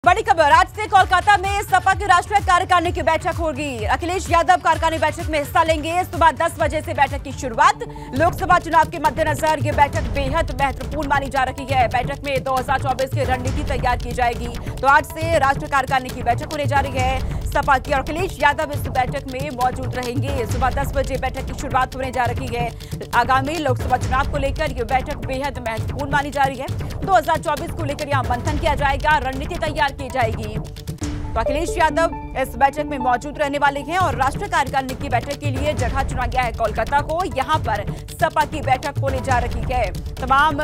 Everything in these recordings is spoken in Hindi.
बड़ी खबर, आज से कोलकाता में सपा की राष्ट्रीय कार्यकारिणी की बैठक होगी। अखिलेश यादव कार्यकारिणी बैठक में हिस्सा लेंगे। सुबह 10 बजे से बैठक की शुरुआत। लोकसभा चुनाव के मद्देनजर ये बैठक बेहद महत्वपूर्ण मानी जा रही है। बैठक में 2024 की रणनीति तैयार की जाएगी। तो आज से राष्ट्रीय कार्यकारिणी की बैठक होने जा रही है। सपा की और अखिलेश यादव इस बैठक में मौजूद रहेंगे। सुबह 10 बजे बैठक की शुरुआत होने जा रही है। आगामी लोकसभा चुनाव को लेकर यह बैठक बेहद महत्वपूर्ण मानी जा रही है। 2024 को लेकर यहाँ मंथन किया जाएगा, रणनीति तैयार की जाएगी। तो अखिलेश यादव इस बैठक में मौजूद रहने वाले हैं और राष्ट्रीय कार्यकारिणी की बैठक के लिए जगह चुना गया है कोलकाता को। यहाँ पर सपा की बैठक होने जा रही है। तमाम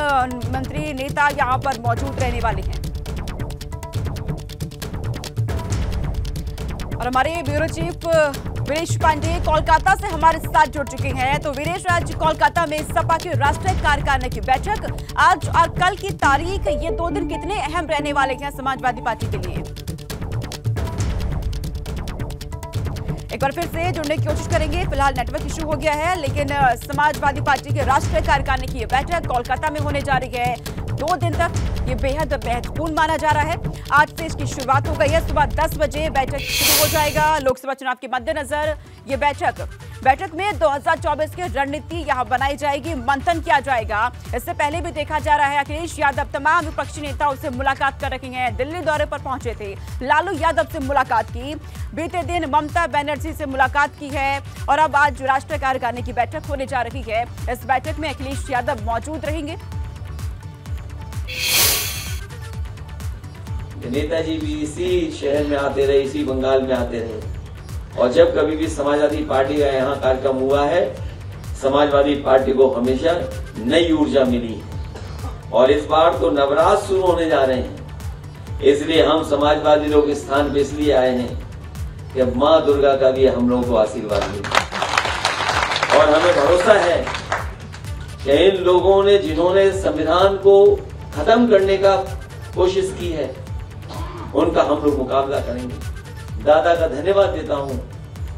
मंत्री नेता यहाँ पर मौजूद रहने वाले हैं। और हमारे ब्यूरो चीफ वीरेश पांडे कोलकाता से हमारे साथ जुड़ चुके हैं। तो वीरेश, आज कोलकाता में सपा की राष्ट्रीय कार्यकारिणी की बैठक आज और कल की तारीख, ये 2 दिन कितने अहम रहने वाले हैं समाजवादी पार्टी के लिए? एक बार फिर से जुड़ने की कोशिश करेंगे। फिलहाल नेटवर्क इशू हो गया है, लेकिन समाजवादी पार्टी की राष्ट्रीय कार्यकारिणी की बैठक कोलकाता में होने जा रही है। 2 दिन तक ये बेहद महत्वपूर्ण माना जा रहा है। आज से इसकी शुरुआत हो गई है। सुबह 10 बजे बैठक शुरू हो जाएगा। लोकसभा चुनाव के मद्देनजर ये बैठक में 2024 की रणनीति यहां बनाई जाएगी, मंथन किया जाएगा। इससे पहले भी देखा जा रहा है अखिलेश यादव तमाम विपक्षी नेताओं से मुलाकात कर रहे हैं। दिल्ली दौरे पर पहुंचे थे, लालू यादव से मुलाकात की, बीते दिन ममता बनर्जी से मुलाकात की है और अब आज राष्ट्रीय कार्यकारिणी की बैठक होने जा रही है। इस बैठक में अखिलेश यादव मौजूद रहेंगे। नेताजी भी इसी शहर में आते रहे, इसी बंगाल में आते रहे और जब कभी भी समाजवादी पार्टी का यहाँ कार्यक्रम हुआ है, समाजवादी पार्टी को हमेशा नई ऊर्जा मिली है। और इस बार तो नवरात्र शुरू होने जा रहे हैं, इसलिए हम समाजवादी लोग इस स्थान पे इसलिए आए हैं कि माँ दुर्गा का भी हम लोगों को आशीर्वाद मिले। और हमें भरोसा है कि इन लोगों ने जिन्होंने संविधान को खत्म करने का कोशिश की है, उनका हम लोग मुकाबला करेंगे। दादा का धन्यवाद देता हूं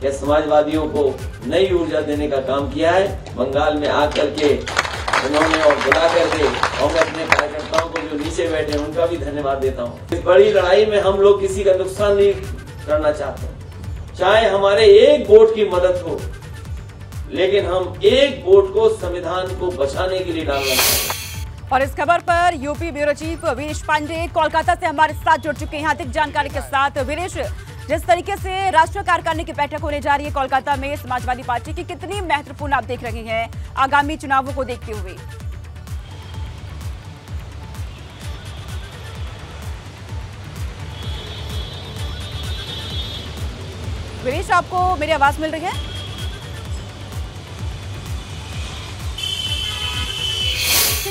कि समाजवादियों को नई ऊर्जा देने का काम किया है। बंगाल में आकर के उन्होंने और बुला करके, और मैं अपने कार्यकर्ताओं को जो नीचे बैठे हैं उनका भी धन्यवाद देता हूं। इस बड़ी लड़ाई में हम लोग किसी का नुकसान नहीं करना चाहते, चाहे हमारे एक वोट की मदद हो, लेकिन हम एक वोट को संविधान को बचाने के लिए डालना चाहते हैं। और इस खबर पर UP bureau chief Viresh Pandey Kolkata से हमारे साथ जुड़ चुके हैं अधिक जानकारी के साथ। वीरेश, जिस तरीके से राष्ट्रीय कार्यकारिणी की बैठक होने जा रही है कोलकाता में समाजवादी पार्टी की, कितनी महत्वपूर्ण आप देख रहे हैं आगामी चुनावों को देखते हुए? वीरेश, आपको मेरी आवाज मिल रही है?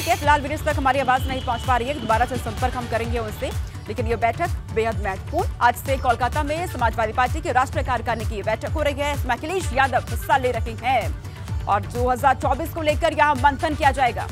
फिलहाल वीरेश तक हमारी आवाज नहीं पहुंच पा रही है, दोबारा से संपर्क हम करेंगे उनसे। लेकिन यह बैठक बेहद महत्वपूर्ण, आज से कोलकाता में समाजवादी पार्टी की राष्ट्रीय कार्यकारिणी की बैठक हो रही है। इसमें अखिलेश यादव हिस्सा ले रहे हैं और 2024 को लेकर यहां मंथन किया जाएगा।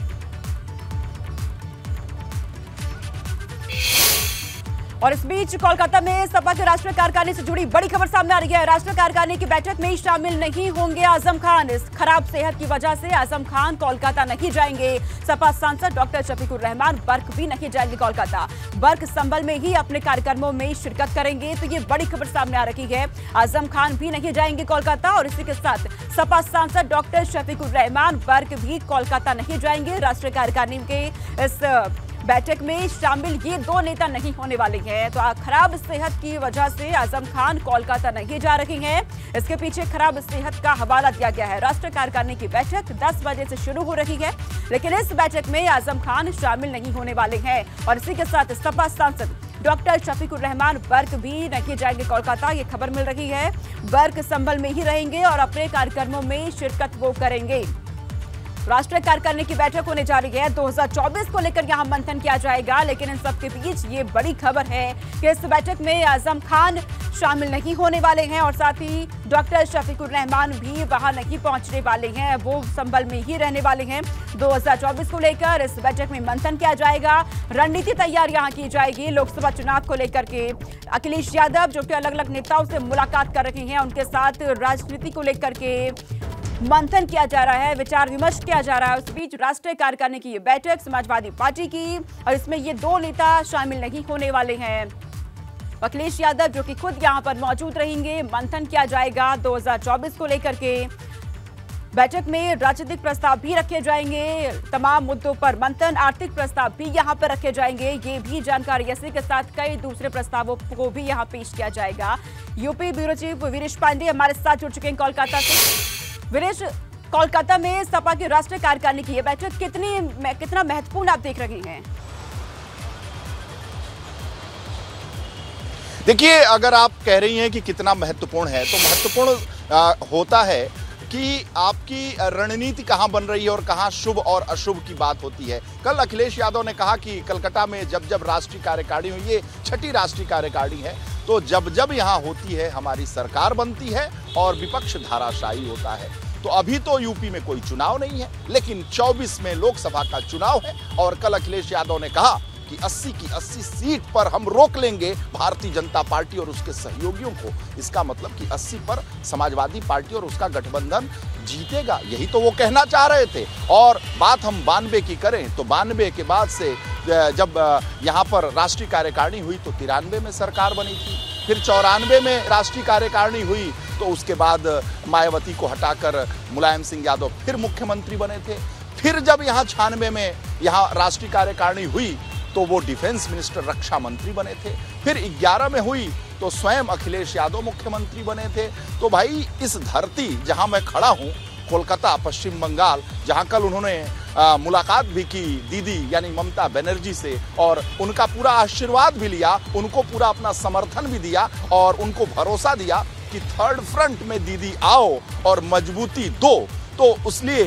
और इस बीच कोलकाता में सपा के राष्ट्रीय कार्यकारिणी से जुड़ी बड़ी खबर सामने आ रही है। राष्ट्रीय कार्यकारिणी की बैठक में शामिल नहीं होंगे आजम खान। इस खराब सेहत की वजह से आजम खान कोलकाता नहीं जाएंगे। सपा सांसद डॉक्टर शफीकुर रहमान बर्क भी नहीं जाएंगे कोलकाता, बर्क संभल में ही अपने कार्यक्रमों में शिरकत करेंगे। तो ये बड़ी खबर सामने आ रही है, आजम खान भी नहीं जाएंगे कोलकाता और इसी के साथ सपा सांसद डॉक्टर शफीकुर रहमान बर्क भी कोलकाता नहीं जाएंगे। राष्ट्रीय कार्यकारिणी के इस बैठक में शामिल ये 2 नेता नहीं होने वाले हैं। तो खराब सेहत की वजह से आजम खान कोलकाता नहीं जा रहे हैं। इसके पीछे खराब सेहत का हवाला दिया गया है। राष्ट्रीय कार्यकारिणी की बैठक 10 बजे से शुरू हो रही है, लेकिन इस बैठक में आजम खान शामिल नहीं होने वाले हैं और इसी के साथ सपा सांसद डॉक्टर शफीकुर रहमान बर्क भी नहीं जाएंगे कोलकाता। ये खबर मिल रही है, बर्क संभल में ही रहेंगे और अपने कार्यक्रमों में शिरकत वो करेंगे। राष्ट्रीय कार्यकारिणी की बैठक होने जा रही है, 2024 को लेकर यहां मंथन किया जाएगा। लेकिन इन सबके बीच ये बड़ी खबर है कि इस बैठक में आजम खान शामिल नहीं होने वाले हैं और साथ ही डॉक्टर शफीकुर रहमान भी वहां नहीं पहुंचने वाले हैं, वो संभल में ही रहने वाले हैं। 2024 को लेकर इस बैठक में मंथन किया जाएगा, रणनीति तैयार यहां की जाएगी। लोकसभा चुनाव को लेकर के अखिलेश यादव जो कि अलग अलग नेताओं से मुलाकात कर रहे हैं, उनके साथ राजनीति को लेकर के मंथन किया जा रहा है, विचार विमर्श किया जा रहा है। उस बीच राष्ट्रीय कार्यकारिणी की ये बैठक समाजवादी पार्टी की, और इसमें ये 2 नेता शामिल नहीं होने वाले हैं। अखिलेश यादव जो कि खुद यहां पर मौजूद रहेंगे। मंथन किया जाएगा 2024 को लेकर के। बैठक में राजनीतिक प्रस्ताव भी रखे जाएंगे, तमाम मुद्दों पर मंथन, आर्थिक प्रस्ताव भी यहां पर रखे जाएंगे। ये भी जानकारी, इसी के साथ कई दूसरे प्रस्तावों को भी यहां पेश किया जाएगा। UP bureau chief Viresh Pandey हमारे साथ जुड़ चुके हैं कोलकाता से। वीरेश, कोलकाता में सपा की राष्ट्रीय कार्यकारिणी की यह बैठक कितना महत्वपूर्ण आप देख रहे हैं? देखिए, अगर आप कह रही हैं कि कितना महत्वपूर्ण है, तो महत्वपूर्ण होता है कि आपकी रणनीति कहां बन रही है और कहां शुभ और अशुभ की बात होती है। कल अखिलेश यादव ने कहा कि कलकत्ता में जब जब राष्ट्रीय कार्यकारिणी हुई, ये छठी राष्ट्रीय कार्यकारिणी है, तो जब जब यहां होती है हमारी सरकार बनती है और विपक्ष धाराशायी होता है। तो अभी तो यूपी में कोई चुनाव नहीं है, लेकिन 24 में लोकसभा का चुनाव है और कल अखिलेश यादव ने कहा कि 80 की 80 सीट पर हम रोक लेंगे भारतीय जनता पार्टी और उसके सहयोगियों को। इसका मतलब कि 80 पर समाजवादी पार्टी और उसका गठबंधन जीतेगा, यही तो वो कहना चाह रहे थे। और बात हम 92 की करें तो 92 के बाद से जब यहाँ पर राष्ट्रीय कार्यकारिणी हुई तो 93 में सरकार बनी थी, फिर 94 में राष्ट्रीय कार्यकारिणी हुई तो उसके बाद मायावती को हटाकर मुलायम सिंह यादव फिर मुख्यमंत्री बने थे। फिर जब यहाँ 96 में यहाँ राष्ट्रीय कार्यकारिणी हुई तो वो डिफेंस मिनिस्टर, रक्षा मंत्री बने थे। फिर 11 में हुई तो स्वयं अखिलेश यादव मुख्यमंत्री बने थे। तो भाई, इस धरती जहां मैं खड़ा हूं, कोलकाता, पश्चिम बंगाल, जहां कल उन्होंने मुलाकात भी की दीदी यानी ममता बनर्जी से और उनका पूरा आशीर्वाद भी लिया, उनको पूरा अपना समर्थन भी दिया और उनको भरोसा दिया कि थर्ड फ्रंट में दीदी आओ और मजबूती दो। तो इसलिए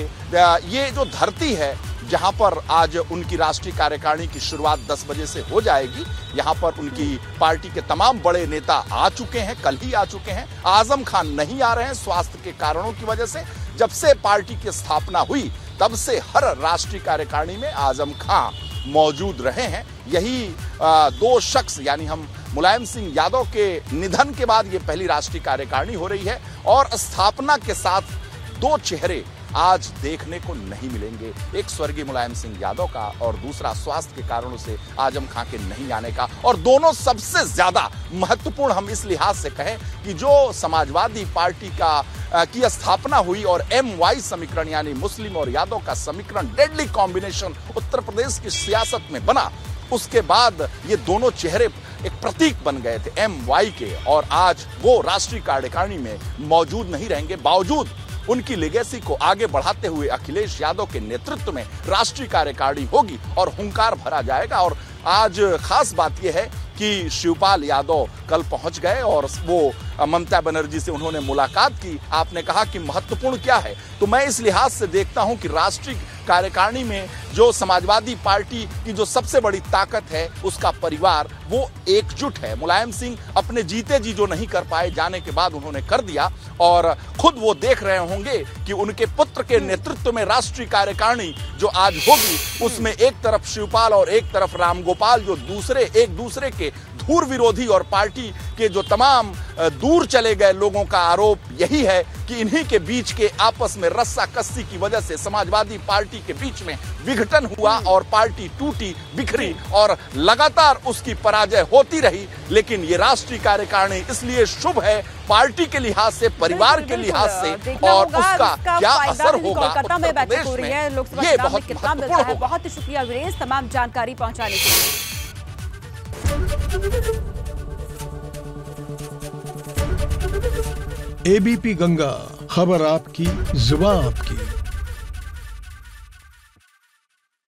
ये जो धरती है जहां पर आज उनकी राष्ट्रीय कार्यकारिणी की शुरुआत 10 बजे से हो जाएगी, यहां पर उनकी पार्टी के तमाम बड़े नेता आ चुके हैं, कल ही आ चुके हैं। आजम खान नहीं आ रहे हैं स्वास्थ्य के कारणों की वजह से। जब से पार्टी की स्थापना हुई तब से हर राष्ट्रीय कार्यकारिणी में आजम खान मौजूद रहे हैं। यही दो शख्स यानी हम मुलायम सिंह यादव के निधन के बाद ये पहली राष्ट्रीय कार्यकारिणी हो रही है और स्थापना के साथ दो चेहरे आज देखने को नहीं मिलेंगे, एक स्वर्गीय मुलायम सिंह यादव का और दूसरा स्वास्थ्य के कारणों से आजम खान के नहीं आने का। और दोनों सबसे ज्यादा महत्वपूर्ण हम इस लिहाज से कहें कि जो समाजवादी पार्टी की स्थापना हुई और MY समीकरण यानी मुस्लिम और यादव का समीकरण, डेडली कॉम्बिनेशन उत्तर प्रदेश की सियासत में बना, उसके बाद ये दोनों चेहरे एक प्रतीक बन गए थे MY के, और आज वो राष्ट्रीय कार्यकारिणी में मौजूद नहीं रहेंगे। बावजूद उनकी लेगेसी को आगे बढ़ाते हुए अखिलेश यादव के नेतृत्व में राष्ट्रीय कार्यकारिणी होगी और हुंकार भरा जाएगा। और आज खास बात यह है कि शिवपाल यादव कल पहुंच गए और वो ममता बनर्जी से उन्होंने मुलाकात की। आपने कहा कि महत्वपूर्ण क्या है, तो मैं इस लिहाज से देखता हूं कि राष्ट्रीय कार्यकारिणी में जो समाजवादी पार्टी की जो सबसे बड़ी ताकत है उसका परिवार वो एकजुट है। मुलायम सिंह अपने जीते जी जो नहीं कर पाए, जाने के बाद उन्होंने कर दिया और खुद वो देख रहे होंगे कि उनके पुत्र के नेतृत्व में राष्ट्रीय कार्यकारिणी जो आज होगी उसमें एक तरफ शिवपाल और एक तरफ रामगोपाल, जो एक दूसरे के धूर विरोधी और पार्टी के जो तमाम दूर चले गए लोगों का आरोप यही है कि इन्हीं के बीच के आपस में रस्सा कस्सी की वजह से समाजवादी पार्टी के बीच में विघटन हुआ और पार्टी टूटी, बिखरी और लगातार उसकी पराजय होती रही। लेकिन ये राष्ट्रीय कार्यकारिणी इसलिए शुभ है पार्टी के लिहाज से, परिवार के लिहाज से, और उसका क्या असर होगा कोलकाता में बैठक हो रही है, लोकसभा चुनाव में कितना मिलता है। बहुत ही शुक्रिया वीरेश तमाम जानकारी पहुंचाने के लिए। ABP गंगा, खबर आपकी, जुबान आपकी।